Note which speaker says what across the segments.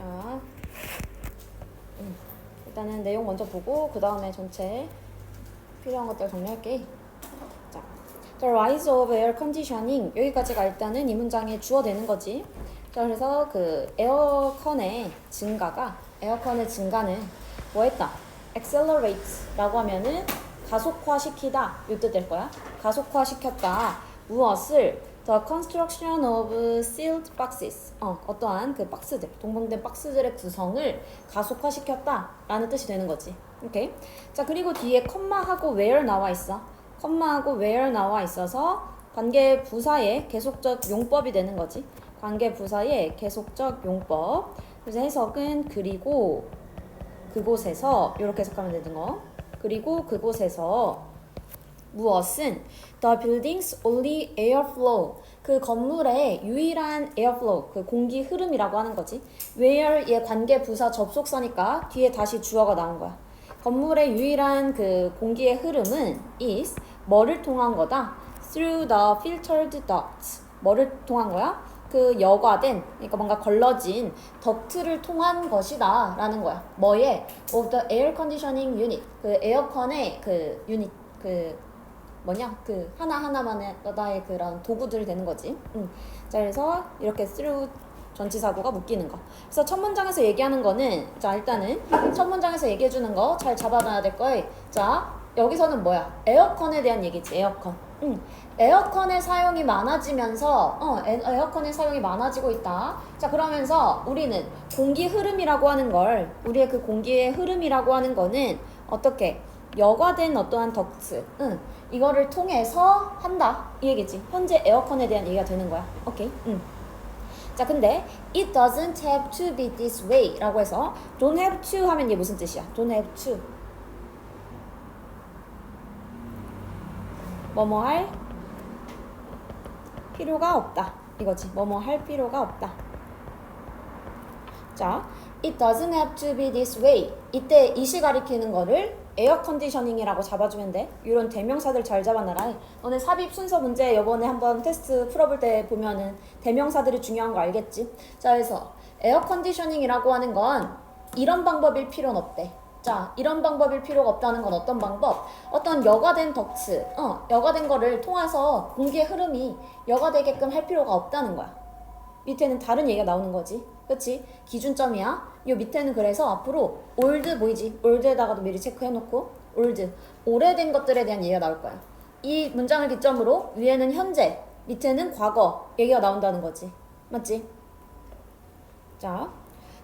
Speaker 1: 자, 일단은 내용 먼저 보고 그 다음에 전체 필요한 것들 정리할게. 자, The rise of air conditioning 여기까지가 일단은 이 문장에 주어되는 거지. 자, 그래서 그 에어컨의 증가는 뭐 했다? accelerate라고 하면은 가속화시키다 이 뜻 될 거야. 가속화시켰다. 무엇을? The construction of sealed boxes. 어떠한 그 박스들, 동봉된 박스들의 구성을 가속화시켰다 라는 뜻이 되는 거지. 오케이? 자, 그리고 뒤에 컴마하고 where 나와 있어. 컴마하고 where 나와 있어서 관계 부사의 계속적 용법이 되는 거지. 관계 부사의 계속적 용법. 그래서 해석은 그리고 그곳에서 이렇게 해석하면 되는 거. 그리고 그곳에서 무엇은 the building's only airflow 그 건물의 유일한 airflow 그 공기 흐름이라고 하는 거지. where의 관계 부사 접속사니까 뒤에 다시 주어가 나온 거야. 건물의 유일한 그 공기의 흐름은 is 뭐를 통한 거다? through the filtered ducts 뭐를 통한 거야? 그 여과된 그러니까 뭔가 걸러진 덕트를 통한 것이다 라는 거야. 뭐에? of the air conditioning unit 그 에어컨의 그 유닛 그 뭐냐? 그 하나하나마다의 그런 도구들이 되는 거지. 자, 그래서 이렇게 through 전치사구가 묶이는 거. 그래서 첫 문장에서 얘기하는 거는 자, 일단은 첫 문장에서 얘기해 주는 거 잘 잡아놔야 될 거예요. 자, 여기서는 뭐야? 에어컨에 대한 얘기지. 에어컨. 에어컨의 사용이 많아지면서 에어컨의 사용이 많아지고 있다. 자, 그러면서 우리는 공기 흐름이라고 하는 걸 우리의 그 공기의 흐름이라고 하는 거는 어떻게 여과된 어떠한 덕트 이거를 통해서 한다 이 얘기지. 현재 에어컨에 대한 얘기가 되는 거야. 오케이. 자, 근데 it doesn't have to be this way 라고 해서 don't have to 하면 이게 무슨 뜻이야? don't have to 뭐뭐 할 필요가 없다 이거지. 뭐뭐 할 필요가 없다. 자, it doesn't have to be this way 이때 이시 가리키는 거를 에어 컨디셔닝이라고 잡아주면 돼. 이런 대명사들 잘 잡아놔라. 너네 삽입 순서 문제 이번에 한번 테스트 풀어볼 때 보면은 대명사들이 중요한 거 알겠지? 자, 그래서 에어 컨디셔닝이라고 하는 건 이런 방법일 필요는 없대. 자, 이런 방법일 필요가 없다는 건 어떤 방법? 어떤 여과된 덕트, 여과된 거를 통해서 공기의 흐름이 여과되게끔 할 필요가 없다는 거야. 밑에는 다른 얘기가 나오는 거지. 그치? 기준점이야. 요 밑에는 그래서 앞으로 old 보이지? old에다가도 미리 체크해놓고 old, 오래된 것들에 대한 얘기가 나올 거야. 이 문장을 기점으로 위에는 현재, 밑에는 과거 얘기가 나온다는 거지. 맞지? 자,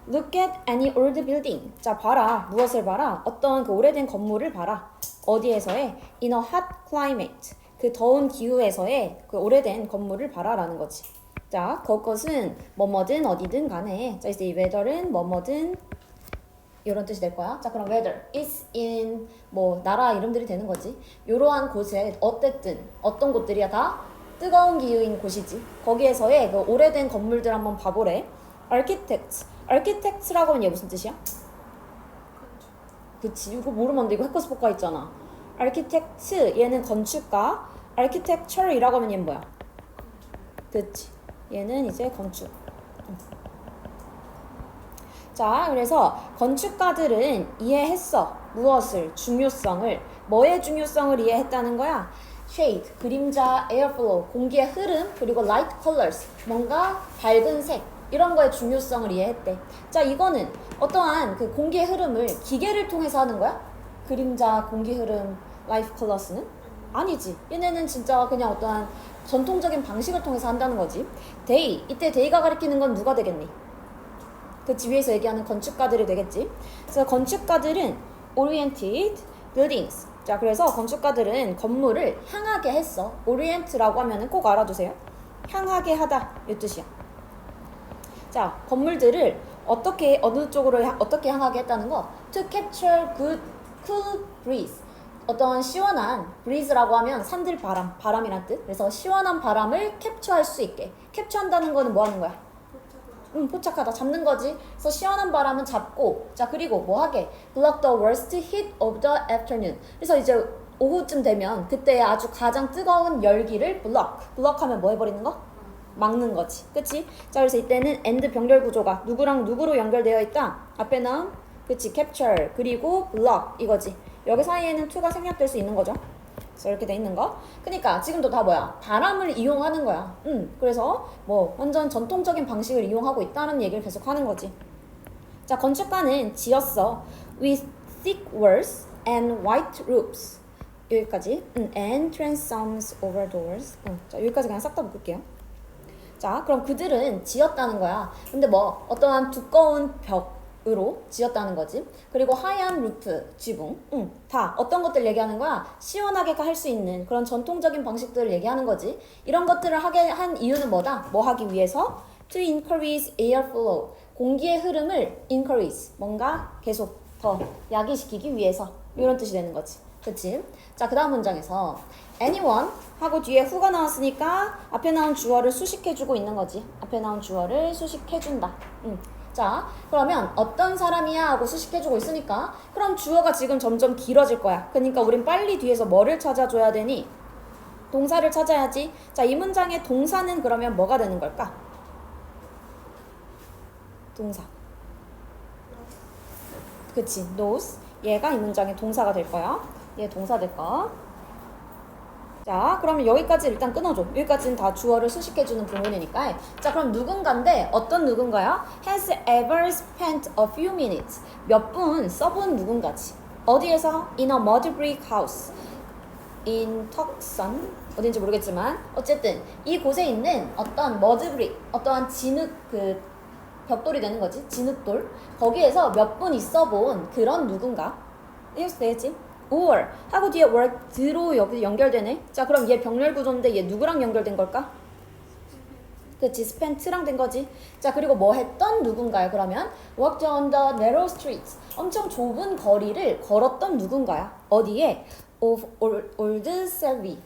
Speaker 1: look at any old building. 자, 봐라. 무엇을 봐라? 어떤 그 오래된 건물을 봐라. 어디에서의? in a hot climate. 그 더운 기후에서의 그 오래된 건물을 봐라라는 거지. 자, 그것은 뭐뭐든 어디든 간에 자, 이제 이 weather는 뭐뭐든 이런 뜻이 될 거야. 자, 그럼 weather is in 뭐 나라 이름들이 되는 거지. 이러한 곳에 어쨌든 어떤 곳들이야 다 뜨거운 기후인 곳이지. 거기에서의 그 오래된 건물들 한번 봐보래. architects라고 하면 얘 무슨 뜻이야? 그치, 이거 모르면 안 돼. 이거 해커스포카 있잖아. architect 얘는 건축가, architecture이라고 하면 얘는 뭐야? 그치, 얘는 이제 건축. 자, 그래서 건축가들은 이해했어. 무엇을? 중요성을. 뭐의 중요성을 이해했다는 거야? shade, 그림자, airflow, 공기의 흐름, 그리고 light colors, 뭔가 밝은 색 이런 거의 중요성을 이해했대. 자, 이거는 어떠한 그 공기의 흐름을 기계를 통해서 하는 거야? 그림자, 공기 흐름, light colors는? 아니지. 얘네는 진짜 그냥 어떠한 전통적인 방식을 통해서 한다는 거지. they, 이때 they가 가리키는 건 누가 되겠니? 그 위에서 얘기하는 건축가들이 되겠지. 그래서 건축가들은 oriented buildings. 자, 그래서 건축가들은 건물을 향하게 했어. orient라고 하면은 꼭 알아두세요. 향하게 하다 이 뜻이야. 자, 건물들을 어떻게 어느 쪽으로 어떻게 향하게 했다는 거. To capture good cool breeze. 어떤 시원한 breeze라고 하면 산들 바람이란 뜻. 그래서 시원한 바람을 캡처할 수 있게. 캡처한다는 거는 뭐 하는 거야? 포착하다, 잡는 거지. 그래서 시원한 바람은 잡고, 자, 그리고 뭐 하게? block the worst heat of the afternoon. 그래서 이제 오후쯤 되면 그때 아주 가장 뜨거운 열기를 block 하면 뭐 해버리는 거? 막는 거지. 그치? 자, 그래서 이때는 and 병렬 구조가 누구랑 누구로 연결되어 있다? 앞에 나온 그치? capture 그리고 block 이거지. 여기 사이에는 to가 생략될 수 있는 거죠. 그래서 이렇게 돼 있는 거. 그러니까 지금도 다 뭐야? 바람을 이용하는 거야. 그래서 뭐 완전 전통적인 방식을 이용하고 있다는 얘기를 계속 하는 거지. 자, 건축가는 지었어. with thick walls and white roofs. 여기까지. and transoms over doors. 자, 여기까지 그냥 싹 다 묶을게요. 자, 그럼 그들은 지었다는 거야. 근데 뭐 어떠한 두꺼운 벽으로 지었다는 거지. 그리고 하얀 루프, 지붕. 다 어떤 것들 얘기하는 거야? 시원하게 할 수 있는 그런 전통적인 방식들을 얘기하는 거지. 이런 것들을 하게 한 이유는 뭐다? 뭐 하기 위해서? To increase air flow. 공기의 흐름을 increase. 뭔가 계속 더 야기시키기 위해서. 이런 뜻이 되는 거지. 그치? 자, 그 다음 문장에서 anyone 하고 뒤에 who가 나왔으니까 앞에 나온 주어를 수식해주고 있는 거지. 앞에 나온 주어를 수식해준다. 자, 그러면 어떤 사람이야 하고 수식해주고 있으니까 그럼 주어가 지금 점점 길어질 거야. 그러니까 우린 빨리 뒤에서 뭐를 찾아줘야 되니? 동사를 찾아야지. 자, 이 문장의 동사는 그러면 뭐가 되는 걸까? 동사. 그치, knows. 얘가 이 문장의 동사가 될 거야. 얘 동사 될 거. 자, 그러면 여기까지 일단 끊어줘. 여기까지는 다 주어를 수식해주는 부분이니까. 자, 그럼 누군가인데 어떤 누군가야? Has ever spent a few minutes. 몇 분 써본 누군가지. 어디에서? In a mud brick house. in Tucson. 어딘지 모르겠지만 어쨌든 이곳에 있는 어떤 mud brick, 어떠한 진흙 벽돌이 되는 거지. 진흙돌. 거기에서 몇 분 있어본 그런 누군가. 이해서 되겠지? or 하고 뒤에 worked로 여기 연결되네. 자, 그럼 얘 병렬 구조인데 얘 누구랑 연결된 걸까? 그치, spent랑 된 거지. 자, 그리고 뭐 했던 누군가야? 그러면 walked on the narrow streets. 엄청 좁은 거리를 걸었던 누군가야. 어디에? of old Seville.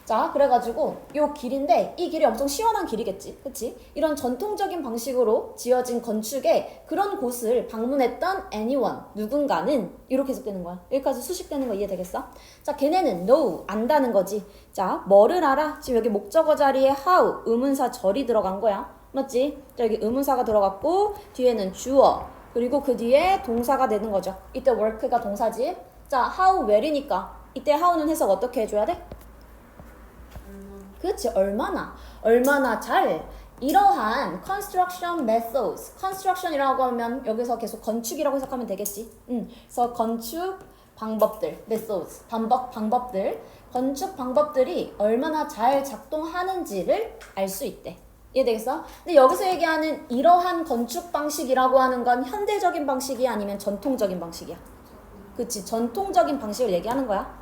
Speaker 1: 자, 그래가지고 요 길인데 이 길이 엄청 시원한 길이겠지. 그치? 이런 전통적인 방식으로 지어진 건축에 그런 곳을 방문했던 anyone, 누군가는 이렇게 해석되는 거야. 여기까지 수식되는 거 이해되겠어? 자, 걔네는 know, 안다는 거지. 자, 뭐를 알아? 지금 여기 목적어 자리에 how, 의문사 절이 들어간 거야. 맞지? 자, 여기 의문사가 들어갔고 뒤에는 주어, 그리고 그 뒤에 동사가 되는 거죠. 이때 work가 동사지. 자, how well이니까 이때 how는 해석 어떻게 해줘야 돼? 그렇지, 얼마나 잘 이러한 construction methods, construction이라고 하면 여기서 계속 건축이라고 해석하면 되겠지. 그래서 건축 방법들, methods, 방법들, 건축 방법들이 얼마나 잘 작동하는지를 알 수 있대. 이해되겠어? 근데 여기서 얘기하는 이러한 건축 방식이라고 하는 건 현대적인 방식이야 아니면 전통적인 방식이야? 그치, 전통적인 방식을 얘기하는 거야.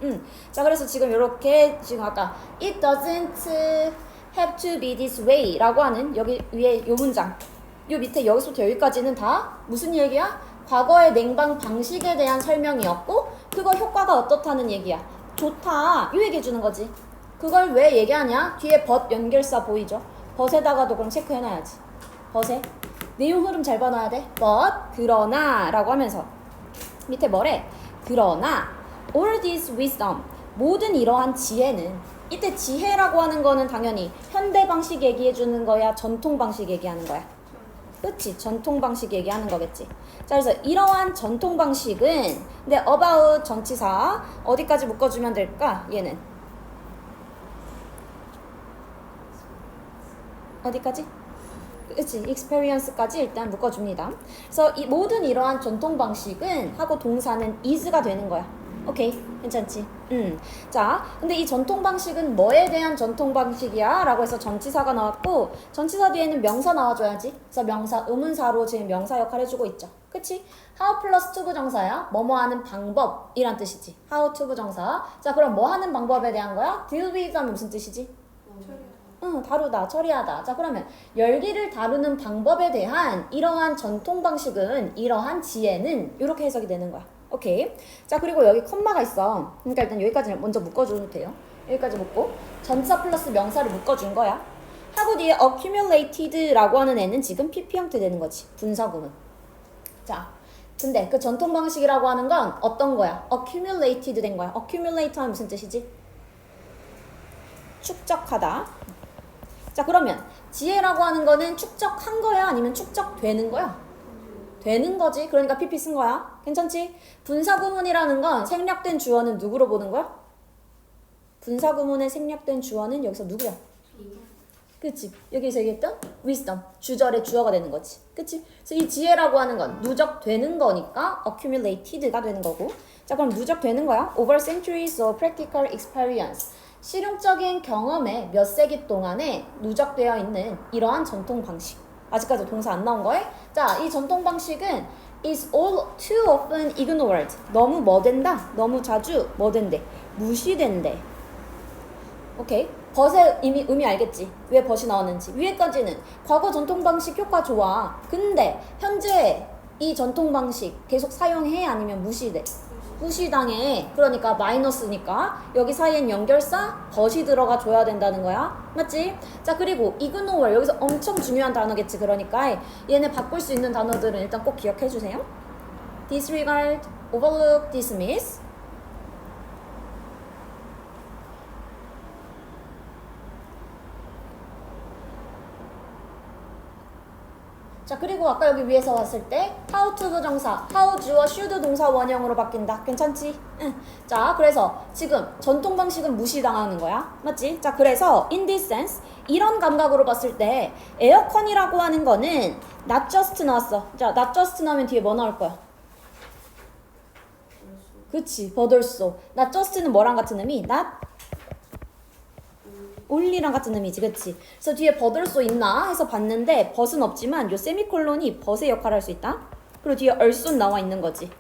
Speaker 1: 자, 그래서 지금 이렇게 지금 아까 it doesn't have to be this way 라고 하는 여기 위에 요 문장, 요 밑에 여기서부터 여기까지는 다 무슨 얘기야? 과거의 냉방 방식에 대한 설명이었고 그거 효과가 어떻다는 얘기야. 좋다, 이 얘기 해주는 거지. 그걸 왜 얘기하냐? 뒤에 but 연결사 보이죠? but에다가도 그럼 체크해놔야지. but에 내용 흐름 잘 봐놔야 돼. but 그러나 라고 하면서 밑에 뭐래? 그러나 all this wisdom, 모든 이러한 지혜는, 이때 지혜라고 하는 거는 당연히 현대 방식 얘기해주는 거야, 전통 방식 얘기하는 거야? 그치, 전통 방식 얘기하는 거겠지. 자, 그래서 이러한 전통 방식은, 근데 about 전치사 어디까지 묶어주면 될까? 얘는 어디까지? 그치, experience까지 일단 묶어줍니다. 그래서 이 모든 이러한 전통 방식은 하고 동사는 is가 되는 거야. 오케이, 괜찮지? 자, 근데 이 전통 방식은 뭐에 대한 전통 방식이야? 라고 해서 전치사가 나왔고 전치사 뒤에는 명사 나와줘야지. 그래서 명사, 의문사로 지금 명사 역할 해주고 있죠. 그치? how 플러스 to 부정사야. 뭐뭐 하는 방법이란 뜻이지. how to 부정사. 자, 그럼 뭐 하는 방법에 대한 거야? deal with 하면 무슨 뜻이지? 다루다, 처리하다. 자, 그러면 열기를 다루는 방법에 대한 이러한 전통 방식은, 이러한 지혜는 이렇게 해석이 되는 거야. 오케이. 자, 그리고 여기 컴마가 있어. 그러니까 일단 여기까지 먼저 묶어줘도 돼요. 여기까지 묶고 전치사 플러스 명사를 묶어준 거야. 하고 뒤에 accumulated라고 하는 애는 지금 PP 형태 되는 거지. 분사구문. 자, 근데 그 전통 방식이라고 하는 건 어떤 거야? accumulated 된 거야. accumulate 하면 무슨 뜻이지? 축적하다. 자, 그러면 지혜라고 하는 거는 축적한 거야? 아니면 축적되는 거야? 되는 거지. 그러니까 PP 쓴 거야. 괜찮지? 분사구문이라는 건 생략된 주어는 누구로 보는 거야? 분사구문의 생략된 주어는 여기서 누구야? 그치? 여기서 얘기했던 wisdom, 주절의 주어가 되는 거지. 그치? 그래서 이 지혜라고 하는 건 누적되는 거니까 accumulated가 되는 거고. 자, 그럼 누적되는 거야? Over centuries of practical experience. 실용적인 경험에 몇 세기 동안에 누적되어 있는 이러한 전통 방식. 아직까지 동사 안 나온 거에? 자, 이 전통 방식은 is all too often ignored. 너무 뭐 된다? 너무 자주 뭐 된대? 무시된대. 오케이? 벗의 의미 알겠지? 왜 벗이 나왔는지. 위에까지는 과거 전통 방식 효과 좋아. 근데 현재 이 전통 방식 계속 사용해? 아니면 무시돼? 무시당해. 그러니까 마이너스니까 여기 사이엔 연결사 벗이 들어가 줘야 된다는 거야. 맞지? 자, 그리고 ignore 여기서 엄청 중요한 단어겠지. 그러니까 얘네 바꿀 수 있는 단어들은 일단 꼭 기억해 주세요. disregard, overlook, dismiss. 자, 그리고 아까 여기 위에서 봤을 때 how to 부정사, how 주어 should 동사 원형으로 바뀐다. 괜찮지? 응. 자, 그래서 지금 전통 방식은 무시당하는 거야. 맞지? 자, 그래서 in this sense 이런 감각으로 봤을 때 에어컨이라고 하는 거는 not just 나왔어. 자, not just 나오면 뒤에 뭐 나올 거야? 그치, but also. not just는 뭐랑 같은 의미? not only랑 같은 의미지, 그치? 그래서 뒤에 but also 있나 해서 봤는데 but은 없지만 요 세미콜론이 but의 역할을 할 수 있다. 그리고 뒤에 also 나와 있는 거지.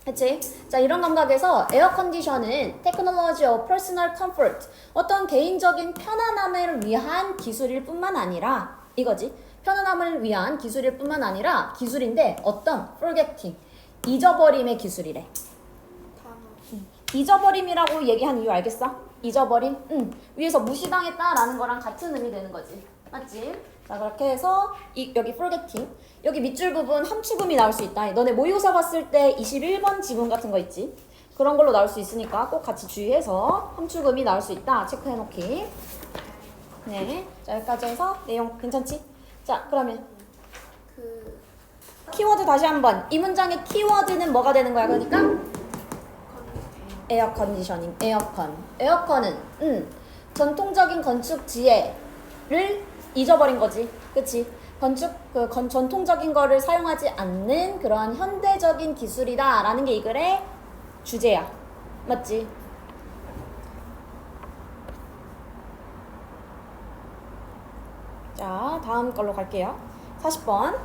Speaker 1: 그치? 자, 이런 감각에서 에어컨디션은 technology of personal comfort, 어떤 개인적인 편안함을 위한 기술일 뿐만 아니라 이거지. 편안함을 위한 기술일 뿐만 아니라 기술인데 어떤 forgetting, 잊어버림의 기술이래. 잊어버림이라고 얘기한 이유 알겠어? 잊어버림? 위에서 무시당했다라는 거랑 같은 의미 되는 거지. 맞지? 자, 그렇게 해서 여기 forgetting, 여기 밑줄 부분 함축음이 나올 수 있다. 너네 모의고사 봤을 때 21번 지문 같은 거 있지? 그런 걸로 나올 수 있으니까 꼭 같이 주의해서 함축음이 나올 수 있다. 체크해놓기. 네, 자, 여기까지 해서 내용 괜찮지? 자, 그러면 키워드 다시 한번. 이 문장의 키워드는 뭐가 되는 거야? 그러니까 에어 컨디셔닝, 에어컨. 에어컨은 전통적인 건축 지혜를 잊어버린 거지. 그치? 전통적인 거를 사용하지 않는 그러한 현대적인 기술이다 라는 게 이 글의 주제야. 맞지? 자, 다음 걸로 갈게요. 40번.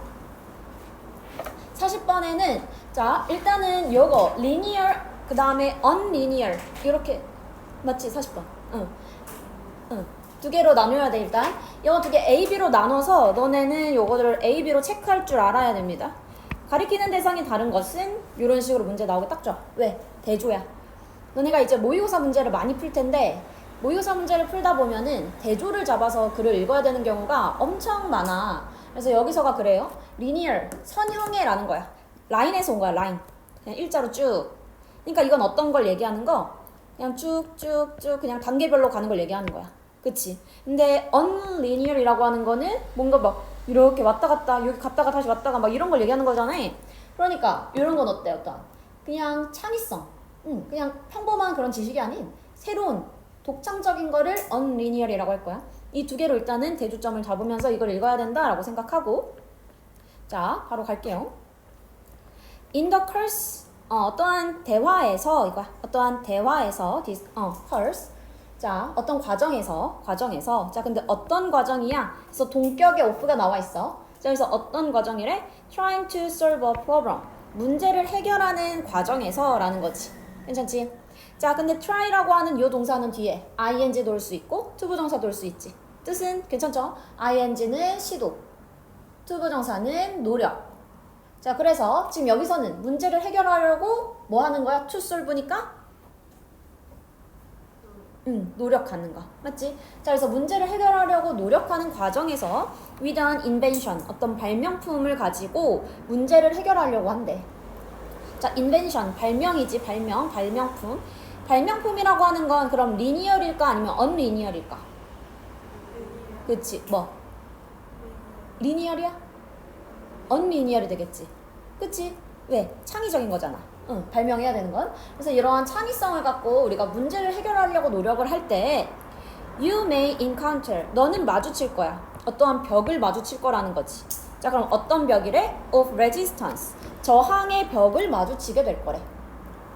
Speaker 1: 40번에는 자, 일단은 요거 linear 그 다음에 unlinear 이렇게 맞지? 40번. 응. 두 개로 나눠야 돼. 일단 이거 두 개 A, B로 나눠서 너네는 요거를 A, B로 체크할 줄 알아야 됩니다. 가리키는 대상이 다른 것은 이런 식으로 문제 나오게 딱 줘. 왜? 대조야. 너네가 이제 모의고사 문제를 많이 풀 텐데 모의고사 문제를 풀다 보면은 대조를 잡아서 글을 읽어야 되는 경우가 엄청 많아. 그래서 여기서가 그래요. linear, 선형의 라는 거야. 라인에서 온 거야. 라인. 그냥 일자로 쭉. 그러니까 이건 어떤 걸 얘기하는 거? 그냥 쭉쭉쭉 그냥 단계별로 가는 걸 얘기하는 거야. 그치? 근데 unlinear이라고 하는 거는 뭔가 막 이렇게 왔다 갔다 여기 갔다가 다시 왔다가 막 이런 걸 얘기하는 거잖아. 그러니까 이런 건 어때? 어떤? 그냥 창의성. 그냥 평범한 그런 지식이 아닌 새로운 독창적인 거를 unlinear이라고 할 거야. 이 두 개로 일단은 대조점을 잡으면서 이걸 읽어야 된다라고 생각하고 자, 바로 갈게요. In the course 어떠한 대화에서 이거 어떠한 대화에서 course 자 어떤 과정에서 자 근데 어떤 과정이야? 그래서 동격의 of가 나와 있어. 자 그래서 어떤 과정이래? Trying to solve a problem 문제를 해결하는 과정에서라는 거지. 괜찮지? 자 근데 try라고 하는 이 동사는 뒤에 ing도 올 수 있고 투부정사도 올 수 있지. 뜻은 괜찮죠? ing는 시도, 투부정사는 노력. 자 그래서 지금 여기서는 문제를 해결하려고 뭐 하는 거야? to solve니까 노력하는 거 맞지? 자 그래서 문제를 해결하려고 노력하는 과정에서 with an invention 어떤 발명품을 가지고 문제를 해결하려고 한대. 자 invention 발명이지 발명품 발명품이라고 하는 건 그럼 리니얼일까 아니면 언리니얼일까? 그치 뭐? 리니얼이야? 언리니얼이 되겠지. 그치? 왜? 창의적인 거잖아. 응, 발명해야 되는 건. 그래서 이러한 창의성을 갖고 우리가 문제를 해결하려고 노력을 할 때 You may encounter. 너는 마주칠 거야. 어떠한 벽을 마주칠 거라는 거지. 자, 그럼 어떤 벽이래? Of resistance. 저항의 벽을 마주치게 될 거래.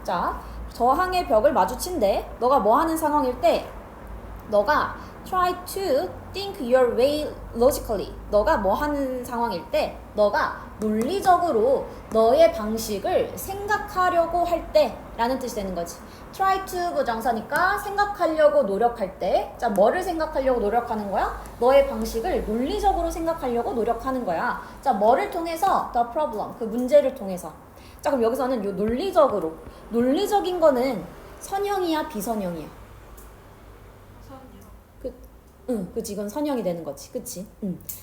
Speaker 1: 자, 저항의 벽을 마주친대. 너가 뭐 하는 상황일 때 너가 try to think your way logically. 너가 뭐 하는 상황일 때 너가 논리적으로 너의 방식을 생각하려고 할 때 라는 뜻이 되는 거지. try to 부정사니까 생각하려고 노력할 때. 자, 뭐를 생각하려고 노력하는 거야? 너의 방식을 논리적으로 생각하려고 노력하는 거야. 자, 뭐를 통해서? the problem. 그 문제를 통해서. 자, 그럼 여기서는 요 논리적으로. 논리적인 거는 선형이야, 비선형이야? 그치, 이건 선형이 되는 거지. 그치?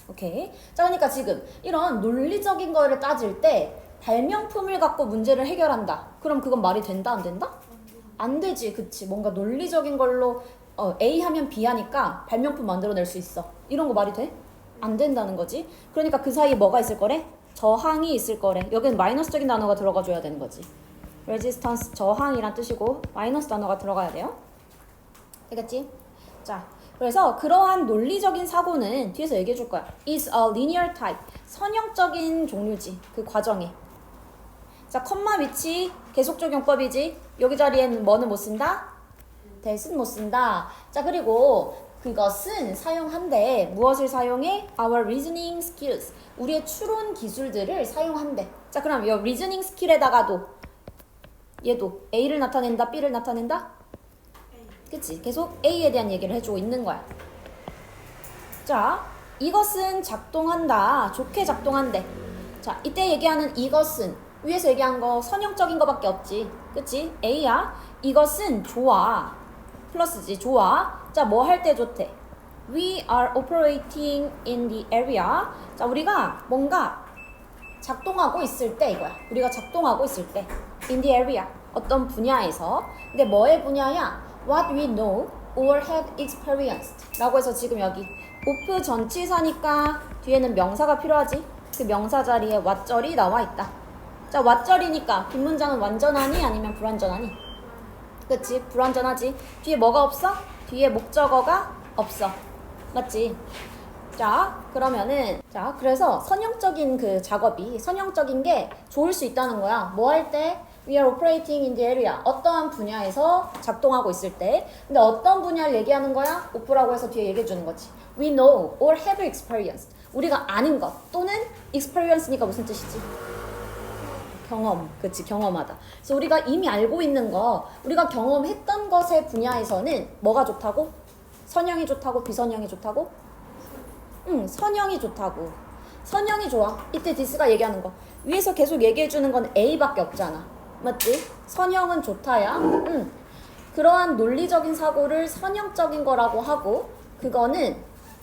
Speaker 1: 오케이. 자, 그러니까 지금 이런 논리적인 거를 따질 때 발명품을 갖고 문제를 해결한다. 그럼 그건 말이 된다, 안 된다? 안 되지. 그치? 뭔가 논리적인 걸로 A 하면 B 하니까 발명품 만들어낼 수 있어. 이런 거 말이 돼? 안 된다는 거지. 그러니까 그 사이에 뭐가 있을 거래? 저항이 있을 거래. 여기는 마이너스적인 단어가 들어가줘야 되는 거지. resistance, 저항이란 뜻이고 마이너스 단어가 들어가야 돼요. 되겠지? 자, 그래서 그러한 논리적인 사고는 뒤에서 얘기해 줄 거야. is a linear type. 선형적인 종류지. 그 과정에. 자, 컴마 위치 계속 적용법이지. 여기 자리에는 뭐는 못 쓴다? that은 못 쓴다. 자, 그리고 그것은 사용한대. 무엇을 사용해? Our reasoning skills. 우리의 추론 기술들을 사용한대. 자, 그럼 이 reasoning skill에다가도 얘도 A를 나타낸다, B를 나타낸다? 그치? 계속 A에 대한 얘기를 해주고 있는 거야. 자, 이것은 작동한다. 좋게 작동한대. 자, 이때 얘기하는 이것은 위에서 얘기한 거 선형적인 거밖에 없지. 그치? A야. 이것은 좋아. 플러스지. 좋아. 자, 뭐 할 때 좋대? We are operating in the area. 자, 우리가 뭔가 작동하고 있을 때 이거야. 우리가 작동하고 있을 때 in the area. 어떤 분야에서. 근데 뭐의 분야야? What we know or have experienced 라고 해서 지금 여기 오프 전치사니까 뒤에는 명사가 필요하지. 그 명사 자리에 what절이 나와 있다. 자, what절이니까 뒷문장은 완전하니 아니면 불완전하니? 그치? 불완전하지. 뒤에 뭐가 없어? 뒤에 목적어가 없어. 맞지? 자, 그러면은 자, 그래서 선형적인 그 작업이 선형적인 게 좋을 수 있다는 거야. 뭐 할 때? We are operating in the area. 어떠한 분야에서 작동하고 있을 때. 근데 어떤 분야를 얘기하는 거야? 오프라고 해서 뒤에 얘기해 주는 거지. We know or have experienced. 우리가 아는 것 또는 experience니까 무슨 뜻이지? 경험. 그치, 경험하다. 그래서 우리가 이미 알고 있는 거, 우리가 경험했던 것의 분야에서는 뭐가 좋다고? 선형이 좋다고? 비선형이 좋다고? 선형이 좋다고. 선형이 좋아. 이때 디스가 얘기하는 거. 위에서 계속 얘기해 주는 건 A밖에 없잖아. 맞지? 선형은 좋다야. 그러한 논리적인 사고를 선형적인 거라고 하고, 그거는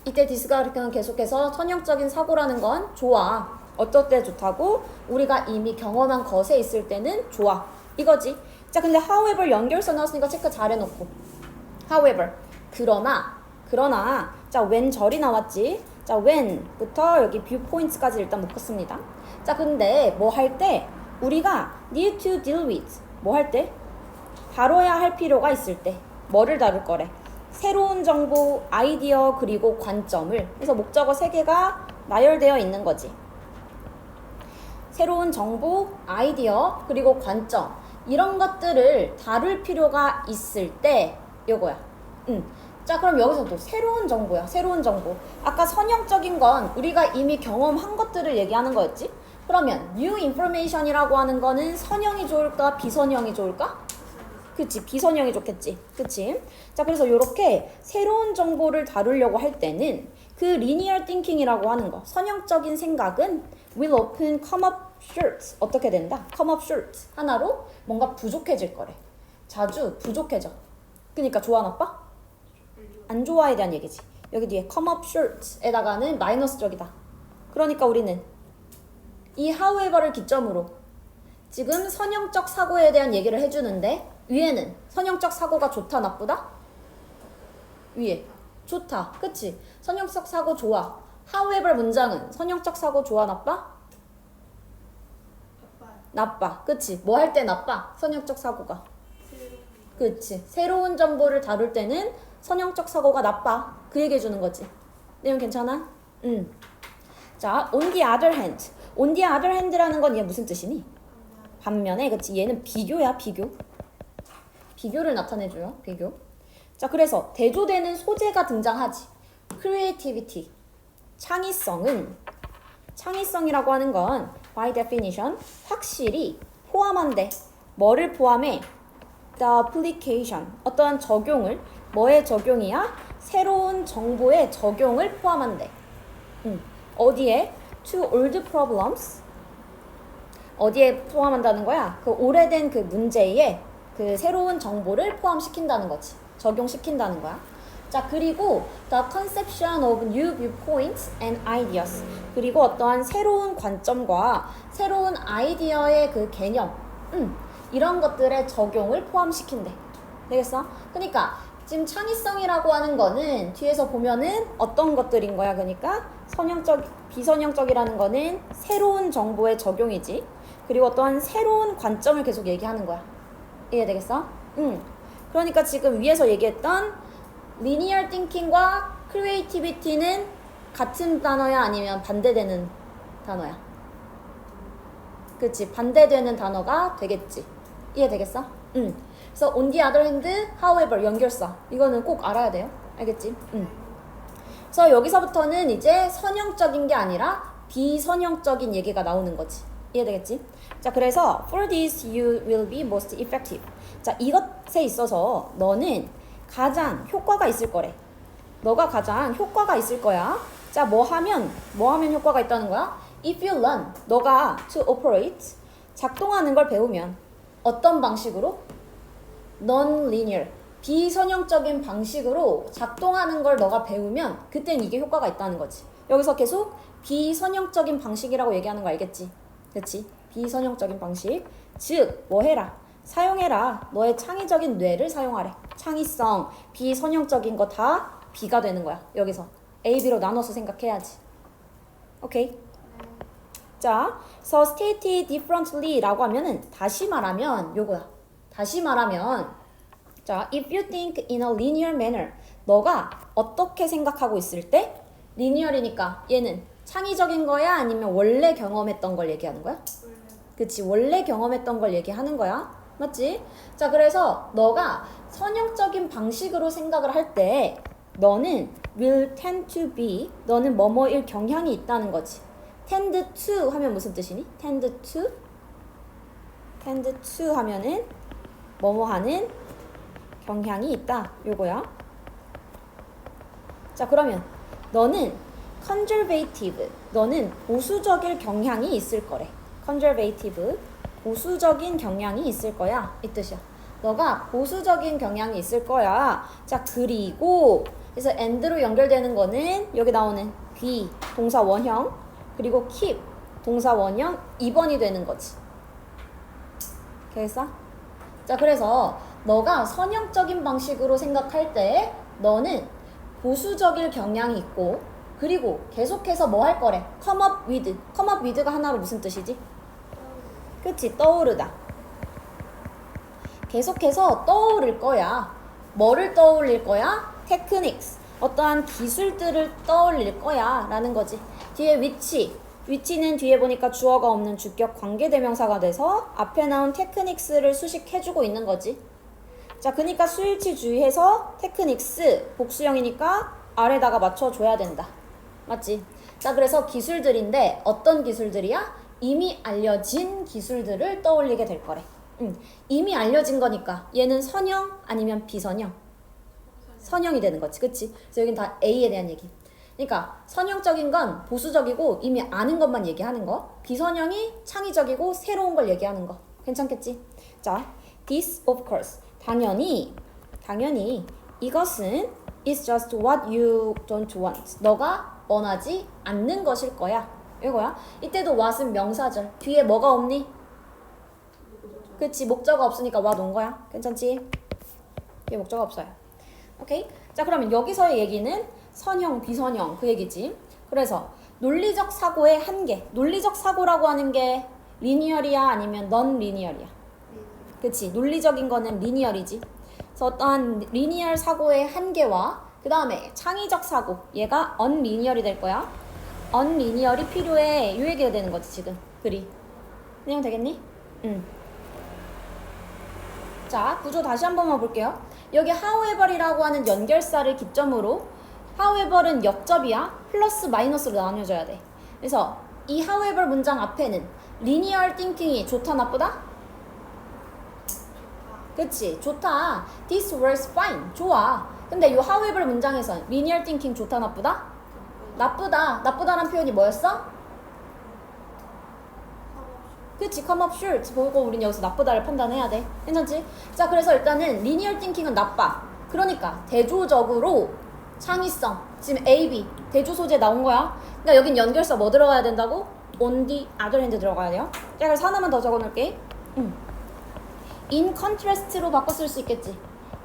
Speaker 1: 이때 디스가 계속해서 선형적인 사고라는 건 좋아. 어떨 때 좋다고? 우리가 이미 경험한 것에 있을 때는 좋아. 이거지. 자, 근데 however 연결서 나왔으니까 체크 잘 해놓고. however. 그러나. 자, when 절이 나왔지. 자, when부터 여기 viewpoints까지 일단 묶었습니다. 자, 근데 뭐 할 때 우리가 need to deal with 뭐 할 때? 다뤄야 할 필요가 있을 때 뭐를 다룰 거래? 새로운 정보, 아이디어, 그리고 관점을. 그래서 목적어 3개가 나열되어 있는 거지. 새로운 정보, 아이디어, 그리고 관점. 이런 것들을 다룰 필요가 있을 때 요거야. 자, 그럼 여기서도 새로운 정보야. 새로운 정보. 아까 선형적인 건 우리가 이미 경험한 것들을 얘기하는 거였지? 그러면 new information이라고 하는 거는 선형이 좋을까? 비선형이 좋을까? 그치, 비선형이 좋겠지. 그치? 자, 그래서 이렇게 새로운 정보를 다루려고 할 때는 그 linear thinking이라고 하는 거, 선형적인 생각은 will often come up short. 어떻게 된다? come up short. 하나로 뭔가 부족해질 거래. 자주 부족해져. 그러니까 좋아, 나빠? 안 좋아에 대한 얘기지. 여기 뒤에 come up short에다가는 마이너스적이다. 그러니까 우리는 이 however를 기점으로 지금 선형적 사고에 대한 얘기를 해주는데 위에는 선형적 사고가 좋다 나쁘다? 위에 좋다. 그치? 선형적 사고 좋아. however 문장은 선형적 사고 좋아 나빠? 나빠. 그치? 뭐 할 때 나빠? 선형적 사고가. 그치? 새로운 정보를 다룰 때는 선형적 사고가 나빠. 그 얘기 해주는 거지. 내용 괜찮아? 자, on the other hand. on the other hand라는 건 얘 무슨 뜻이니? 반면에. 그치? 얘는 비교야, 비교. 비교를 나타내줘요, 비교. 자, 그래서 대조되는 소재가 등장하지. creativity. 창의성이라고 하는 건 by definition 확실히 포함한대. 뭐를 포함해? the application. 어떠한 적용을. 뭐의 적용이야? 새로운 정보의 적용을 포함한대. 어디에? to old problems. 어디에 포함한다는 거야? 그 오래된 그 문제에 그 새로운 정보를 포함시킨다는 거지. 적용시킨다는 거야. 자, 그리고 the conception of new viewpoints and ideas. 그리고 어떠한 새로운 관점과 새로운 아이디어의 그 개념, 이런 것들의 적용을 포함시킨대. 되겠어? 그러니까 지금 창의성이라고 하는 거는 뒤에서 보면은 어떤 것들인 거야? 그러니까 비선형적이라는 거는 새로운 정보의 적용이지. 그리고 어떠한 새로운 관점을 계속 얘기하는 거야. 이해되겠어? 그러니까 지금 위에서 얘기했던 linear thinking과 creativity는 같은 단어야 아니면 반대되는 단어야? 그치? 반대되는 단어가 되겠지. 이해되겠어? 그래서 on the other hand, however 연결사. 이거는 꼭 알아야 돼요. 알겠지? 그래서 여기서부터는 이제 선형적인 게 아니라 비선형적인 얘기가 나오는 거지. 이해되겠지? 자, 그래서 for this you will be most effective. 자, 이것에 있어서 너는 가장 효과가 있을 거래. 너가 가장 효과가 있을 거야. 자, 뭐 하면 효과가 있다는 거야? If you learn, 너가 to operate, 작동하는 걸 배우면 어떤 방식으로? non-linear, 비선형적인 방식으로 작동하는 걸 너가 배우면 그땐 이게 효과가 있다는 거지. 여기서 계속 비선형적인 방식이라고 얘기하는 거 알겠지? 그렇지? 비선형적인 방식. 즉, 뭐 해라? 사용해라. 너의 창의적인 뇌를 사용하래. 창의성, 비선형적인 거 다 B가 되는 거야. 여기서 A, B로 나눠서 생각해야지. 오케이? 자, so stated differently 라고 하면은 다시 말하면 요거야. 다시 말하면 자, if you think in a linear manner, 너가 어떻게 생각하고 있을 때 linear이니까 얘는 창의적인 거야 아니면 원래 경험했던 걸 얘기하는 거야? 그치, 원래 경험했던 걸 얘기하는 거야. 맞지? 자, 그래서 너가 선형적인 방식으로 생각을 할 때 너는 will tend to be, 너는 뭐뭐일 경향이 있다는 거지. tend to 하면 무슨 뜻이니? tend to 하면은 뭐뭐 하는 경향이 있다. 요거야. 자, 그러면 너는 conservative, 너는 보수적일 경향이 있을 거래. conservative, 보수적인 경향이 있을 거야. 이 뜻이야. 너가 보수적인 경향이 있을 거야. 자, 그리고 그래서 and로 연결되는 거는 여기 나오는 be, 동사 원형, 그리고 keep, 동사 원형 2번이 되는 거지. 알겠어? 자, 그래서 너가 선형적인 방식으로 생각할 때 너는 보수적일 경향이 있고, 그리고 계속해서 뭐 할 거래? come up with. come up with가 하나로 무슨 뜻이지? 그치? 떠오르다. 계속해서 떠오를 거야. 뭐를 떠올릴 거야? techniques. 어떠한 기술들을 떠올릴 거야 라는 거지. 뒤에 which는 뒤에 보니까 주어가 없는 주격 관계대명사가 돼서 앞에 나온 techniques를 수식해주고 있는 거지. 자, 그러니까 수일치 주의해서 techniques 복수형이니까 아래다가 맞춰줘야 된다. 맞지? 자, 그래서 기술들인데 어떤 기술들이야? 이미 알려진 기술들을 떠올리게 될 거래. 이미 알려진 거니까 얘는 선형 아니면 비선형? 선형이 되는 거지. 그치? 그래서 여긴 다 A에 대한 얘기. 그러니까 선형적인 건 보수적이고 이미 아는 것만 얘기하는 거. 비선형이 창의적이고 새로운 걸 얘기하는 거. 괜찮겠지? 자, this of course. 당연히 이것은 is just what you don't want. 너가 원하지 않는 것일 거야. 이거야. 이때도 what은 명사절. 뒤에 뭐가 없니? 그치, 목적어 없으니까 와 놓은 거야. 괜찮지? 이게 목적어 없어요. 오케이? 자, 그러면 여기서의 얘기는 선형, 비선형 그 얘기지. 그래서 논리적 사고의 한계. 논리적 사고라고 하는 게 리니얼이야 아니면 넌 리니얼이야? 그치, 논리적인 거는 리니얼이지. 그래서 어떠한 리니얼 사고의 한계와 그 다음에 창의적 사고, 얘가 언리니얼이 될 거야. 언리니얼이 필요해. 요 얘기가 되는 거지 지금. 글이. 내용 되겠니? 응. 자, 구조 다시 한 번만 볼게요. 여기 however이라고 하는 연결사를 기점으로 however은 역접이야. 플러스 마이너스로 나눠줘야 돼. 그래서 이 however 문장 앞에는 linear thinking이 좋다 나쁘다? 그치, 좋다. This works fine. 좋아. 근데 이 however 문장에선 linear thinking 좋다 나쁘다? 나쁘다. 나쁘다란 표현이 뭐였어? 그치, come up short. 보고 우린 여기서 나쁘다를 판단해야 돼. 괜찮지? 자, 그래서 일단은 linear thinking은 나빠. 그러니까 대조적으로 창의성. 지금 A, B 대조 소재 나온 거야. 그러니까 여긴 연결사 뭐 들어가야 된다고? on the other hand 들어가야 돼요. 자, 그래서 하나만 더 적어놓을게. in contrast로 바꿔 쓸 수 있겠지.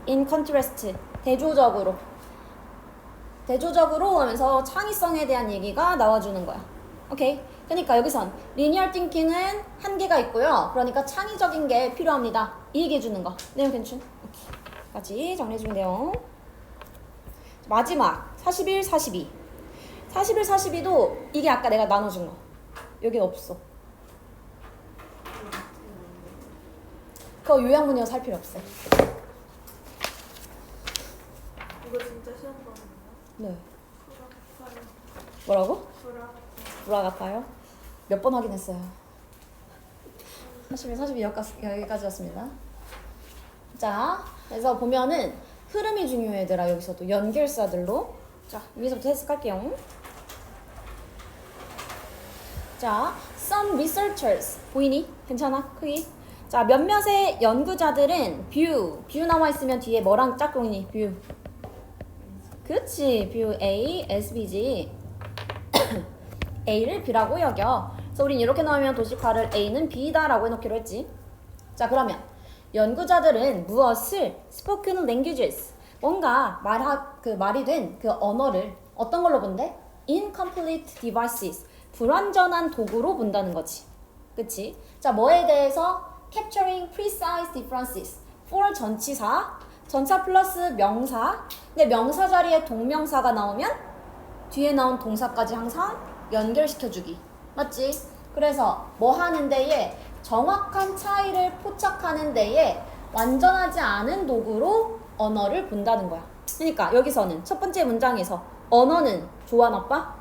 Speaker 1: in contrast. 대조적으로. 대조적으로 하면서 창의성에 대한 얘기가 나와주는 거야. 오케이? 그러니까 여기선 linear thinking은 한계가 있고요. 그러니까 창의적인 게 필요합니다. 이 얘기해 주는 거. 내용 괜찮? 오케이. 까지 정리해 주면 돼요. 마지막 41, 42. 41, 42도 이게 아까 내가 나눠준 거. 여긴 없어. 그거 요약문이어서 할 필요 없어.
Speaker 2: 이거 진짜 시험 보는 거야?
Speaker 1: 네.
Speaker 2: 불안해요.
Speaker 1: 뭐라고?
Speaker 2: 불안해요.
Speaker 1: 불화 같아요? 몇 번 확인했어요. 41, 42 여기까지였습니다. 자, 그래서 보면은 흐름이 중요해 얘들아. 여기서도 연결사들로. 자, 여기서부터 해석할게요. 자, some researchers 보이니? 괜찮아? 크기? 자, 몇몇의 연구자들은 view 나와 있으면 뒤에 뭐랑 짝꿍이니? view. 그치, view A, SBG. A를 B라고 여겨. 그래서 우린 이렇게 나오면 도식화를 A는 B다라고 해놓기로 했지. 자, 그러면 연구자들은 무엇을 spoken languages 뭔가 말이 된 그 언어를 어떤 걸로 본대? incomplete devices 불완전한 도구로 본다는 거지. 그치? 자, 뭐에 대해서 capturing precise differences for 전치사 전차 플러스 명사. 근데 명사 자리에 동명사가 나오면 뒤에 나온 동사까지 항상 연결시켜주기. 맞지? 그래서 뭐 하는 데에 정확한 차이를 포착하는 데에 완전하지 않은 도구로 언어를 본다는 거야. 그러니까 여기서는 첫 번째 문장에서 언어는 좋아 나빠?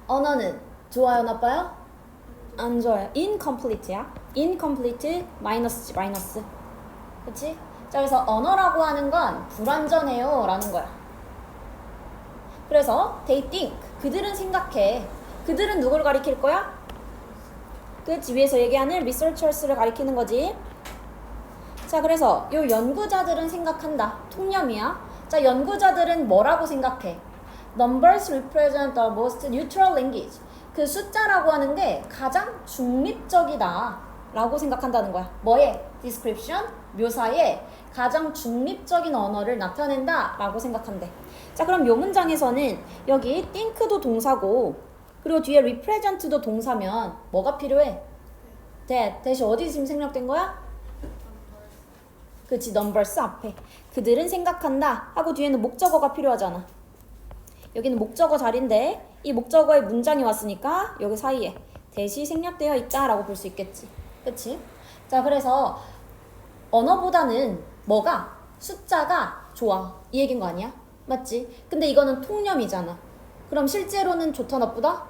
Speaker 1: 언어는 좋아요 나빠요? 안 좋아요. incomplete야. incomplete 마이너스지 마이너스. 그치? 자, 그래서 언어라고 하는 건 불완전해요 라는 거야. 그래서 they think 그들은 생각해. 그들은 누굴 가리킬 거야? 그치, 위에서 얘기하는 researchers를 가리키는 거지. 자, 그래서 요 연구자들은 생각한다. 통념이야. 자, 연구자들은 뭐라고 생각해? Numbers represent the most neutral language. 그 숫자라고 하는 게 가장 중립적이다 라고 생각한다는 거야. 뭐에? description, 묘사에 가장 중립적인 언어를 나타낸다 라고 생각한대. 자, 그럼 요 문장에서는 여기 think도 동사고 그리고 뒤에 represent도 동사면 뭐가 필요해? 대시 어디 지금 생략된 거야? 그치, numbers 앞에 그들은 생각한다 하고 뒤에는 목적어가 필요하잖아. 여기는 목적어 자리인데 이 목적어에 문장이 왔으니까 여기 사이에 대시 생략되어 있다 라고 볼 수 있겠지. 그치? 자, 그래서 언어보다는 뭐가? 숫자가 좋아 이 얘기인 거 아니야? 맞지? 근데 이거는 통념이잖아. 그럼 실제로는 좋다 나쁘다?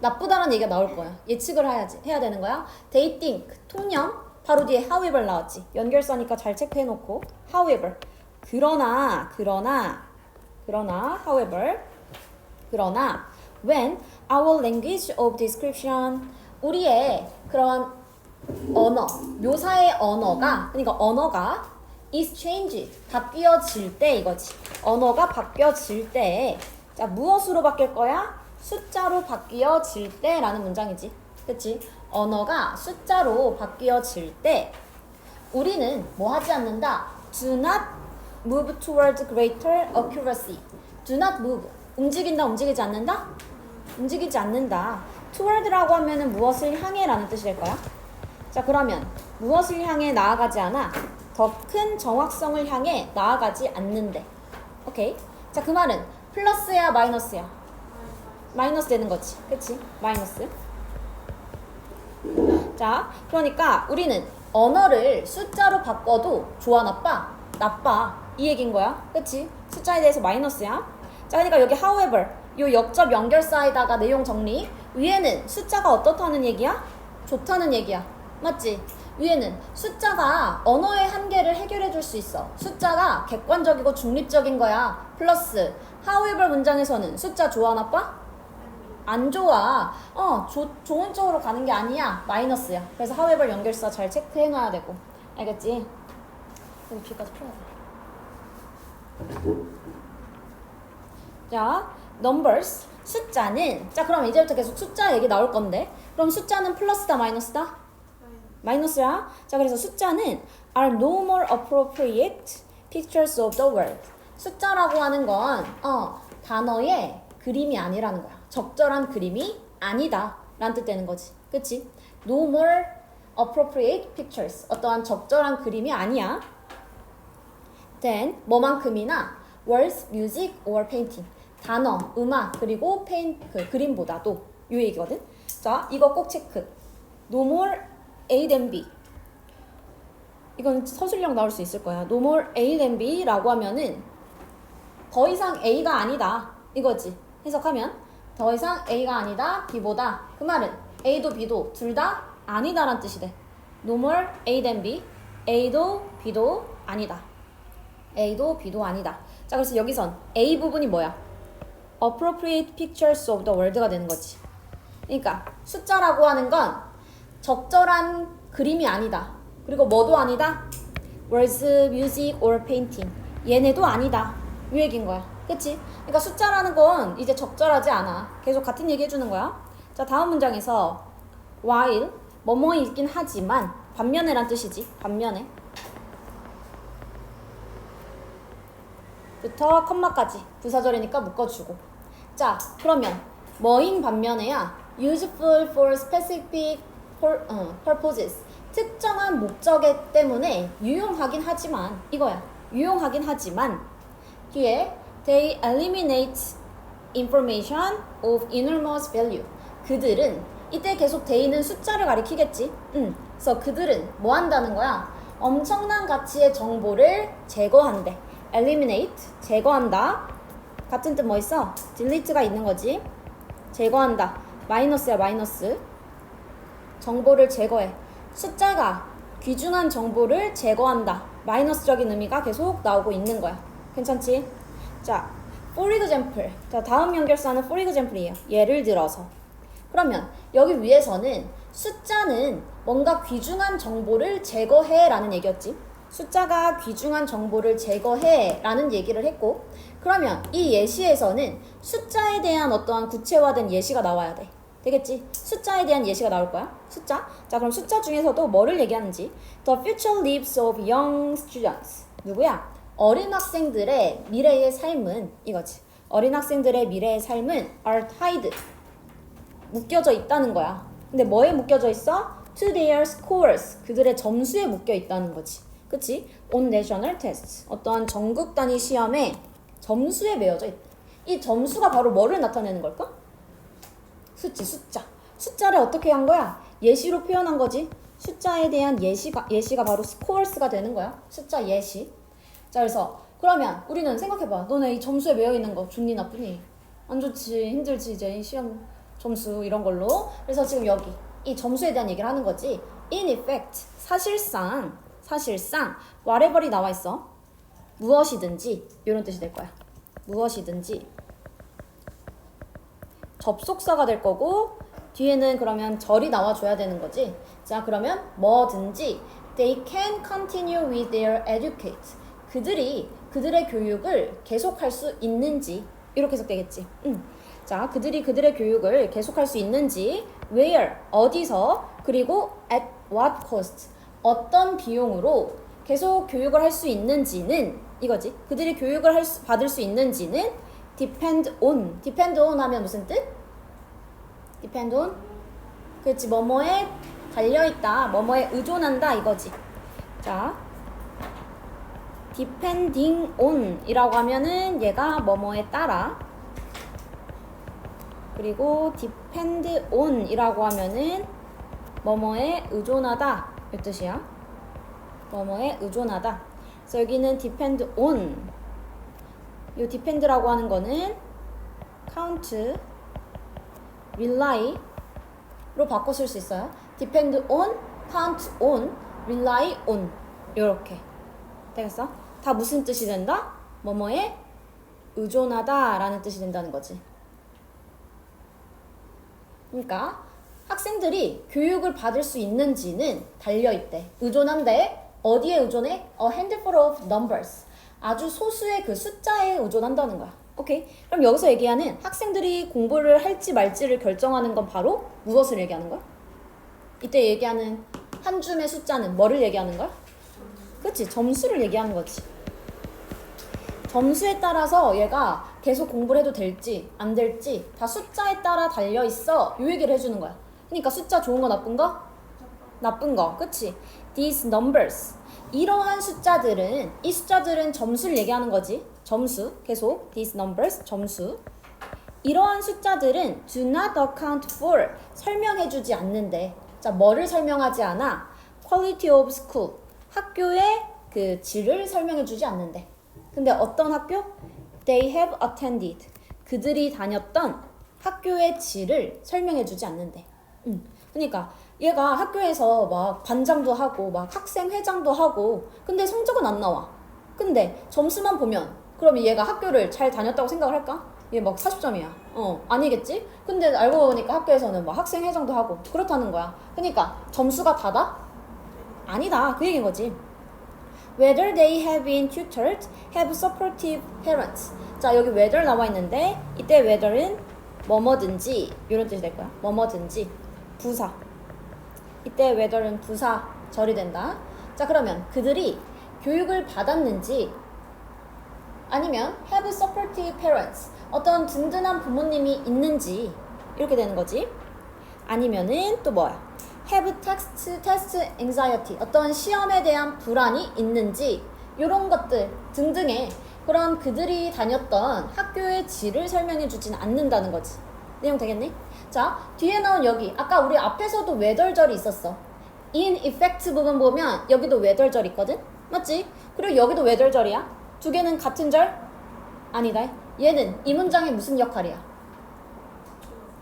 Speaker 1: 나쁘다라는 얘기가 나올 거야. 예측을 해야 되는 거야. They think 통념 바로 뒤에 however 나왔지. 연결사니까 잘 체크해놓고 however 그러나 however 그러나 when our language of description 우리의 그런 언어 묘사의 언어가 그러니까 언어가 is changed 바뀌어질 때 이거지. 언어가 바뀌어질 때 자 무엇으로 바뀔 거야? 숫자로 바뀌어질 때 라는 문장이지. 그치? 언어가 숫자로 바뀌어질 때 우리는 뭐 하지 않는다? Do not move toward greater accuracy. Do not move. 움직인다, 움직이지 않는다? 움직이지 않는다. toward라고 하면은 무엇을 향해 라는 뜻이 될 거야. 자, 그러면 무엇을 향해 나아가지 않아? 더 큰 정확성을 향해 나아가지 않는데. 오케이? 자, 그 말은 플러스야, 마이너스야? 마이너스 되는 거지. 그치? 마이너스. 자, 그러니까 우리는 언어를 숫자로 바꿔도 좋아, 나빠? 나빠. 이 얘기인 거야. 그치? 숫자에 대해서 마이너스야. 자, 그러니까 여기 however, 요 역접 연결사에다가 내용 정리. 위에는 숫자가 어떻다는 얘기야? 좋다는 얘기야. 맞지? 위에는 숫자가 언어의 한계를 해결해 줄 수 있어. 숫자가 객관적이고 중립적인 거야. 플러스 however 문장에서는 숫자 좋아, 나빠? 안 좋아. 좋은 쪽으로 가는 게 아니야. 마이너스야. 그래서 however 연결사 잘 체크해놔야 되고. 알겠지? 여기 뒤까지 풀어야 돼. 자, numbers. 숫자는, 자, 그럼 이제부터 계속 숫자 얘기 나올 건데. 그럼 숫자는 플러스다, 마이너스다? 마이너스야. 자, 그래서 숫자는 are no more appropriate pictures of the world. 숫자라고 하는 건, 단어의 그림이 아니라는 거야. 적절한 그림이 아니다 라는 뜻 되는 거지. 그치? No more appropriate pictures. 어떠한 적절한 그림이 아니야. Then 뭐만큼이나 words, music, or painting. 단어, 음악, 그리고 그림보다도 요 얘기거든. 자, 이거 꼭 체크. No more A than B. 이건 서술형 나올 수 있을 거야. No more A than B 라고 하면은 더 이상 A가 아니다 이거지. 해석하면 더 이상 A가 아니다 B보다. 그 말은 A도 B도 둘 다 아니다 라는 뜻이 돼. No more A than B. A도 B도 아니다. A도 B도 아니다. 자, 그래서 여기선 A 부분이 뭐야? Appropriate pictures of the world가 되는 거지. 그러니까 숫자라고 하는 건 적절한 그림이 아니다. 그리고 뭐도 아니다? Words, music, or painting. 얘네도 아니다. 이 얘기인 거야. 그치? 그러니까 숫자라는 건 이제 적절하지 않아. 계속 같은 얘기 해주는 거야. 자, 다음 문장에서 while 뭐뭐이긴 하지만 반면에란 뜻이지. 반면에 부터 컴마까지 부사절이니까 묶어주고. 자, 그러면 뭐인 반면에야 useful for specific purposes. 특정한 목적 때문에 유용하긴 하지만 이거야. 유용하긴 하지만 뒤에 they eliminate information of enormous value. 그들은 이때 계속 they는 숫자를 가리키겠지. 그래서 그들은 뭐 한다는 거야? 엄청난 가치의 정보를 제거한대. eliminate 제거한다. 같은 뜻 뭐 있어? delete가 있는 거지. 제거한다. 마이너스야, 마이너스. 정보를 제거해. 숫자가 귀중한 정보를 제거한다. 마이너스적인 의미가 계속 나오고 있는 거야. 괜찮지? 자, for example. 자, 다음 연결사는 for example이에요. 예를 들어서. 그러면 여기 위에서는 숫자는 뭔가 귀중한 정보를 제거해 라는 얘기였지. 숫자가 귀중한 정보를 제거해 라는 얘기를 했고, 그러면 이 예시에서는 숫자에 대한 어떠한 구체화된 예시가 나와야 돼. 되겠지? 숫자에 대한 예시가 나올 거야. 숫자. 자, 그럼 숫자 중에서도 뭐를 얘기하는지. The future lives of young students. 누구야? 어린 학생들의 미래의 삶은 이거지. 어린 학생들의 미래의 삶은 are tied. 묶여져 있다는 거야. 근데 뭐에 묶여져 있어? To their scores. 그들의 점수에 묶여 있다는 거지. 그치? On national tests. 어떠한 전국 단위 시험에 점수에 매여져 있다. 이 점수가 바로 뭐를 나타내는 걸까? 숫자. 숫자를 어떻게 한 거야? 예시로 표현한 거지. 숫자에 대한 예시가 바로 scores가 되는 거야. 숫자 예시. 자, 그래서 그러면 우리는 생각해봐. 너네 이 점수에 매여 있는 거 좋니 나쁘니? 안 좋지, 힘들지 이제 이 시험 점수 이런 걸로. 그래서 지금 여기 이 점수에 대한 얘기를 하는 거지. In effect, 사실상 whatever이 나와 있어. 무엇이든지 이런 뜻이 될 거야. 무엇이든지 접속사가 될 거고 뒤에는 그러면 절이 나와줘야 되는 거지. 자, 그러면 뭐든지 they can continue with their educate. 그들이 그들의 교육을 계속할 수 있는지 이렇게 해석되겠지. 자, 그들이 그들의 교육을 계속할 수 있는지 where, 어디서, 그리고 at what cost, 어떤 비용으로 계속 교육을 할 수 있는지는 이거지. 그들이 교육을 받을 수 있는지는 depend on. depend on 하면 무슨 뜻? depend on? 그렇지. 뭐뭐에 달려있다. 뭐뭐에 의존한다 이거지. 자, depending on 이라고 하면은 얘가 뭐뭐에 따라, 그리고 depend on 이라고 하면은 뭐뭐에 의존하다 이 뜻이야. 뭐뭐에 의존하다. 그래서 여기는 depend on, 이 depend라고 하는 거는 count, rely로 바꿔 쓸 수 있어요. depend on, count on, rely on 이렇게 되겠어? 다 무슨 뜻이 된다? 뭐뭐에 의존하다 라는 뜻이 된다는 거지. 그러니까 학생들이 교육을 받을 수 있는지는 달려있대. 의존한데 어디에 의존해? A handful of numbers. 아주 소수의 그 숫자에 의존한다는 거야. 오케이? 그럼 여기서 얘기하는 학생들이 공부를 할지 말지를 결정하는 건 바로 무엇을 얘기하는 거야? 이때 얘기하는 한 줌의 숫자는 뭐를 얘기하는 거야? 그치? 점수를 얘기하는 거지. 점수에 따라서 얘가 계속 공부를 해도 될지 안 될지 다 숫자에 따라 달려있어. 요 얘기를 해주는 거야. 그러니까 숫자 좋은 거 나쁜 거? 나쁜 거. 그치? These numbers. 이러한 숫자들은, 이 숫자들은 점수를 얘기하는 거지. 점수. 계속 these numbers. 점수. 이러한 숫자들은 do not account for. 설명해주지 않는데. 자, 뭐를 설명하지 않아? Quality of school. 학교의 그 질을 설명해주지 않는데. 근데 어떤 학교? They have attended. 그들이 다녔던 학교의 질을 설명해주지 않는데. 그러니까 얘가 학교에서 막 반장도 하고 막 학생회장도 하고 근데 성적은 안 나와. 근데 점수만 보면 그럼 얘가 학교를 잘 다녔다고 생각을 할까? 얘 막 40점이야. 아니겠지? 근데 알고 보니까 학교에서는 막 학생회장도 하고 그렇다는 거야. 그러니까 점수가 다다? 아니다. 그 얘기인 거지. Whether they have been tutored, have supportive parents. 자, 여기 whether 나와 있는데 이때 whether은 뭐뭐든지 이런 뜻이 될 거야. 뭐뭐든지 부사. 이때 whether은 부사 절이 된다. 자, 그러면 그들이 교육을 받았는지 아니면 have supportive parents, 어떤 든든한 부모님이 있는지 이렇게 되는 거지. 아니면은 또 뭐야? have test anxiety, 어떤 시험에 대한 불안이 있는지 이런 것들 등등의 그런 그들이 다녔던 학교의 질을 설명해 주진 않는다는 거지. 내용 되겠니? 자, 뒤에 나온 여기 아까 우리 앞에서도 whether절이 있었어. in effect 부분 보면 여기도 whether절 있거든? 맞지? 그리고 여기도 whether절이야. 두 개는 같은 절? 아니다. 얘는 이 문장의 무슨 역할이야?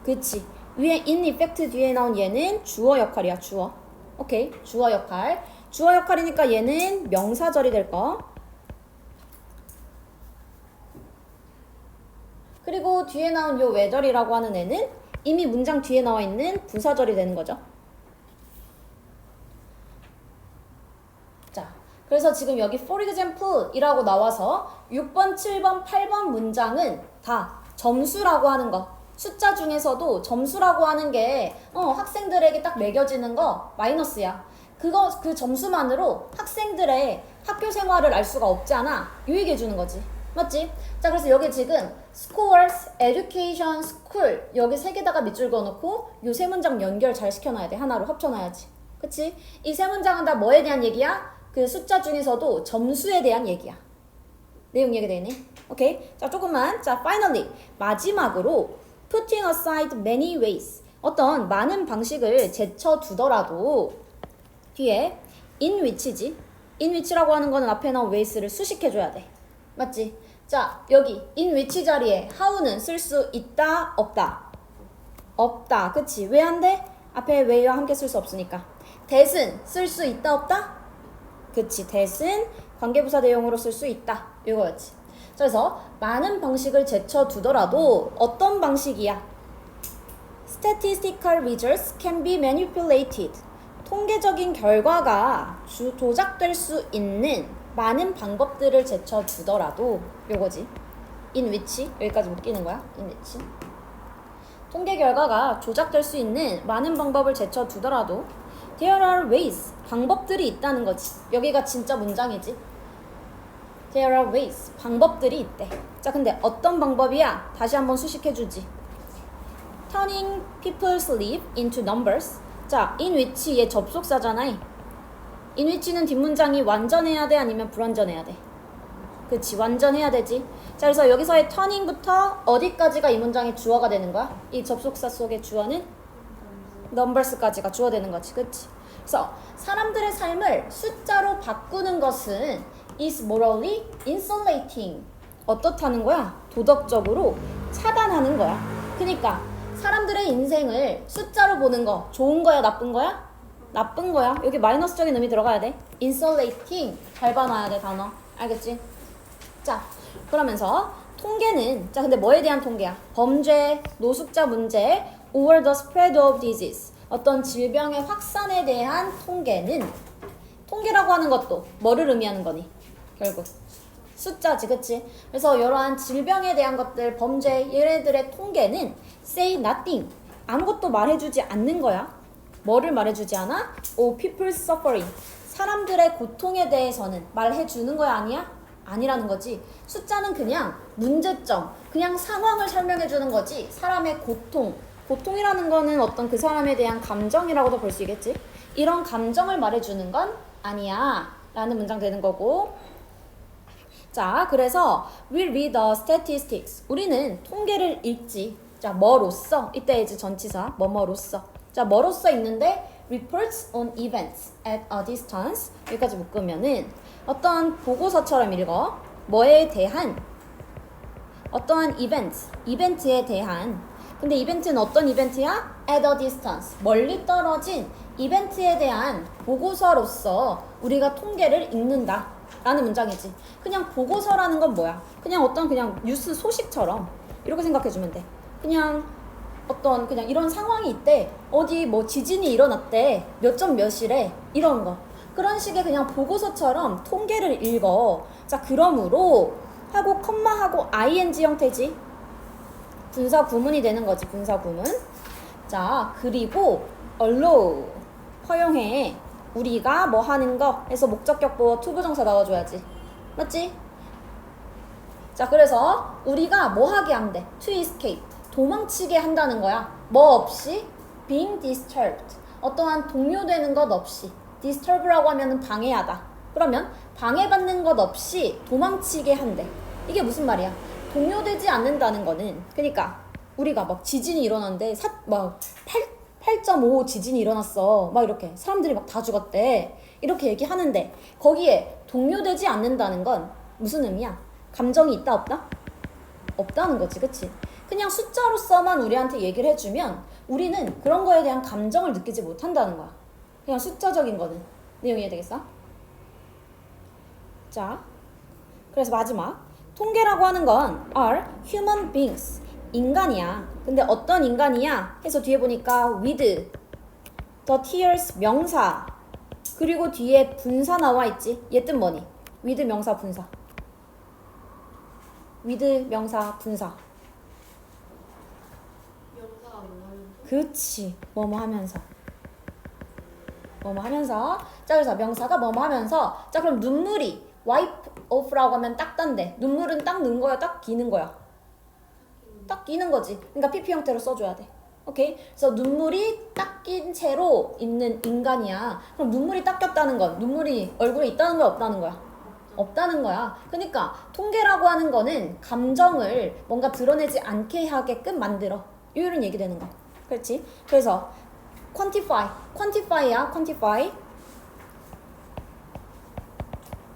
Speaker 1: 그치. 위에 in effect 뒤에 나온 얘는 주어 역할이야. 주어. 오케이. 주어 역할. 주어 역할이니까 얘는 명사절이 될 거. 그리고 뒤에 나온 요 whether이라고 하는 애는 이미 문장 뒤에 나와 있는 부사절이 되는 거죠. 자, 그래서 지금 여기 for example 이라고 나와서 6번, 7번, 8번 문장은 다 점수라고 하는 거. 숫자 중에서도 점수라고 하는 게 학생들에게 딱 매겨지는 거 마이너스야. 그 점수만으로 학생들의 학교 생활을 알 수가 없잖아. 이 얘기해 주는 거지. 맞지? 자, 그래서 여기 지금 schools, education, school 여기 세 개다가 밑줄 그어놓고 요 세 문장 연결 잘 시켜놔야 돼. 하나로 합쳐놔야지. 그치? 이 세 문장은 다 뭐에 대한 얘기야? 그 숫자 중에서도 점수에 대한 얘기야. 내용 얘기되네. 오케이? 자, 조금만. 자, finally 마지막으로 putting aside many ways, 어떤 많은 방식을 제쳐두더라도 뒤에 in which지. in which라고 하는 거는 앞에 나온 ways를 수식해줘야 돼. 맞지? 자, 여기 in which 자리에 how는 쓸 수 있다, 없다? 없다. 그치? 왜 안 돼? 앞에 way와 함께 쓸 수 없으니까. that은 쓸 수 있다, 없다? 그치? that은 관계부사 대용으로 쓸 수 있다. 이거였지. 그래서 많은 방식을 제쳐두더라도 어떤 방식이야? Statistical results can be manipulated. 통계적인 결과가 조작될 수 있는 많은 방법들을 제쳐두더라도 요거지. in which 여기까지 묶이는 거야. in which 통계 결과가 조작될 수 있는 많은 방법을 제쳐두더라도 there are ways 방법들이 있다는 거지. 여기가 진짜 문장이지. There are ways 방법들이 있대. 자, 근데 어떤 방법이야? 다시 한번 수식해주지. Turning people's lives into numbers. 자, in which 얘 접속사잖아. in which는 뒷문장이 완전해야 돼? 아니면 불완전해야 돼? 그치, 완전해야 되지. 자, 그래서 여기서의 turning부터 어디까지가 이 문장의 주어가 되는 거야? 이 접속사 속의 주어는 numbers까지가 주어 되는 거지. 그치? 그래서 사람들의 삶을 숫자로 바꾸는 것은 is morally insulating. 어떻다는 거야? 도덕적으로 차단하는 거야. 그러니까 사람들의 인생을 숫자로 보는 거 좋은 거야, 나쁜 거야? 나쁜 거야. 여기 마이너스적인 의미 들어가야 돼. insulating 밟아놔야 돼, 단어. 알겠지? 자, 그러면서 통계는, 자, 근데 뭐에 대한 통계야? 범죄, 노숙자 문제, or the spread of disease. 어떤 질병의 확산에 대한 통계는, 통계라고 하는 것도 뭐를 의미하는 거니? 결국 숫자지, 그치? 그래서 이러한 질병에 대한 것들, 범죄, 얘네들의 통계는 say nothing. 아무것도 말해주지 않는 거야. 뭐를 말해주지 않아? people's suffering. 사람들의 고통에 대해서는 말해주는 거야, 아니야? 아니라는 거지. 숫자는 그냥 문제점, 그냥 상황을 설명해주는 거지. 사람의 고통, 고통이라는 거는 어떤 그 사람에 대한 감정이라고도 볼 수 있겠지. 이런 감정을 말해주는 건 아니야 라는 문장 되는 거고. 자, 그래서 we read the statistics. 우리는 통계를 읽지. 자, 뭐로써? 이때 이제 전치사 뭐뭐로써. 자, 뭐로써 읽는데 reports on events at a distance. 여기까지 묶으면은 어떤 보고서처럼 읽어. 뭐에 대한 어떠한 이벤트에 대한. 근데 이벤트는 어떤 이벤트야? at a distance. 멀리 떨어진 이벤트에 대한 보고서로서 우리가 통계를 읽는다 라는 문장이지. 그냥 보고서라는 건 뭐야? 그냥 어떤 그냥 뉴스 소식처럼 이렇게 생각해주면 돼. 그냥 어떤 그냥 이런 상황이 있대. 어디 뭐 지진이 일어났대. 몇 점 몇일에 이런 거. 그런 식의 그냥 보고서처럼 통계를 읽어. 자, 그러므로 하고 컴마하고 ing 형태지. 분사 구문이 되는 거지. 분사 구문. 자, 그리고 allow 허용해. 우리가 뭐 하는 거 해서 목적격 보어 투부정사 나와줘야지. 맞지? 자, 그래서 우리가 뭐 하게 하면 돼? to escape. 도망치게 한다는 거야. 뭐 없이? being disturbed. 어떠한 동요되는 것 없이. disturb라고 하면은 방해하다. 그러면 방해받는 것 없이 도망치게 한대. 이게 무슨 말이야? 동요되지 않는다는 거는, 그러니까 우리가 막 지진이 일어났는데 막 8.5 지진이 일어났어. 막 이렇게 사람들이 막 다 죽었대. 이렇게 얘기하는데 거기에 동요되지 않는다는 건 무슨 의미야? 감정이 있다 없다? 없다는 거지, 그치? 그냥 숫자로서만 우리한테 얘기를 해주면 우리는 그런 거에 대한 감정을 느끼지 못한다는 거야. 그냥 숫자적인 거는. 내용 이해되겠어? 자, 그래서 마지막. 통계라고 하는 건 are human beings. 인간이야. 근데 어떤 인간이야? 해서 뒤에 보니까 with the tears 명사. 그리고 뒤에 분사 나와 있지. 얘 뜻 뭐니? with 명사 분사. with 명사 분사.
Speaker 2: 영사가 뭐 하면서?
Speaker 1: 그치. 뭐뭐 하면서. 뭐뭐 하면서. 자, 그래서 명사가 뭐뭐 하면서. 자, 그럼 눈물이 wipe off라고 하면 닦단데. 눈물은 닦는 거야? 닦이는 거야? 닦이는 거지. 그러니까 PP 형태로 써줘야 돼. 오케이? 그래서 눈물이 닦인 채로 있는 인간이야. 그럼 눈물이 닦였다는 건 눈물이 얼굴에 있다는 거야, 없다는 거야? 없다는 거야. 그러니까 통계라고 하는 거는 감정을 뭔가 드러내지 않게 하게끔 만들어. 이런 얘기 되는 거. 그렇지? 그래서 quantify야. quantify.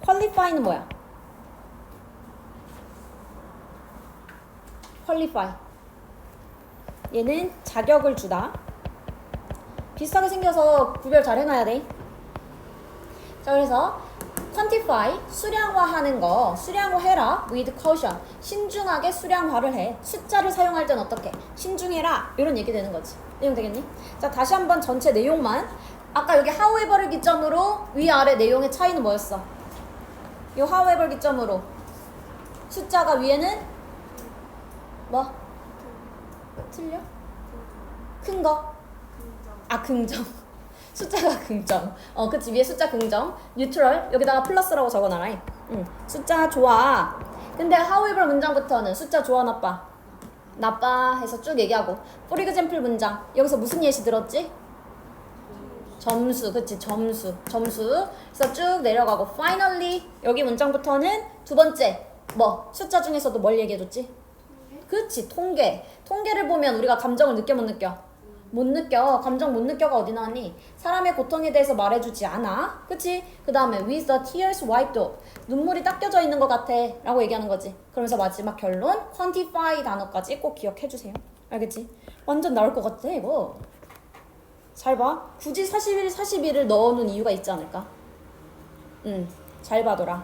Speaker 1: qualify는 뭐야? qualify. 얘는 자격을 주다. 비슷하게 생겨서 구별 잘 해놔야 돼. 자, 그래서 quantify, 수량화하는 거. 수량화해라. with caution. 신중하게 수량화를 해. 숫자를 사용할 땐 어떻게? 신중해라. 이런 얘기 되는 거지. 내용 되겠니? 자, 다시 한번 전체 내용만. 아까 여기 however를 기점으로 위아래 내용의 차이는 뭐였어? 이 however 기점으로 숫자가 위에는 뭐? 틀려? 큰 거?
Speaker 2: 긍정.
Speaker 1: 아, 긍정. 숫자가 긍정. 그치. 위에 숫자 긍정. 뉴트럴. 여기다가 플러스라고 적어놔라. 숫자 좋아. 근데 however 문장부터는 숫자 좋아, 나빠? 나빠 해서 쭉 얘기하고. for example 문장. 여기서 무슨 예시 들었지? 점수. 그치. 점수. 그래서 쭉 내려가고. finally. 여기 문장부터는 두 번째. 뭐? 숫자 중에서도 뭘 얘기해줬지? 그치. 통계를 보면 우리가 감정을 느껴 못 느껴? 못 느껴. 감정 못 느껴가 어디 나왔니? 사람의 고통에 대해서 말해주지 않아. 그치? 그 다음에 with the tears wiped off. 눈물이 닦여져 있는 것 같아 라고 얘기하는 거지. 그러면서 마지막 결론 quantify 단어까지 꼭 기억해주세요. 알겠지? 완전 나올 것 같아 이거. 잘 봐. 굳이 41, 42를 넣어놓은 이유가 있지 않을까? 잘 봐둬라.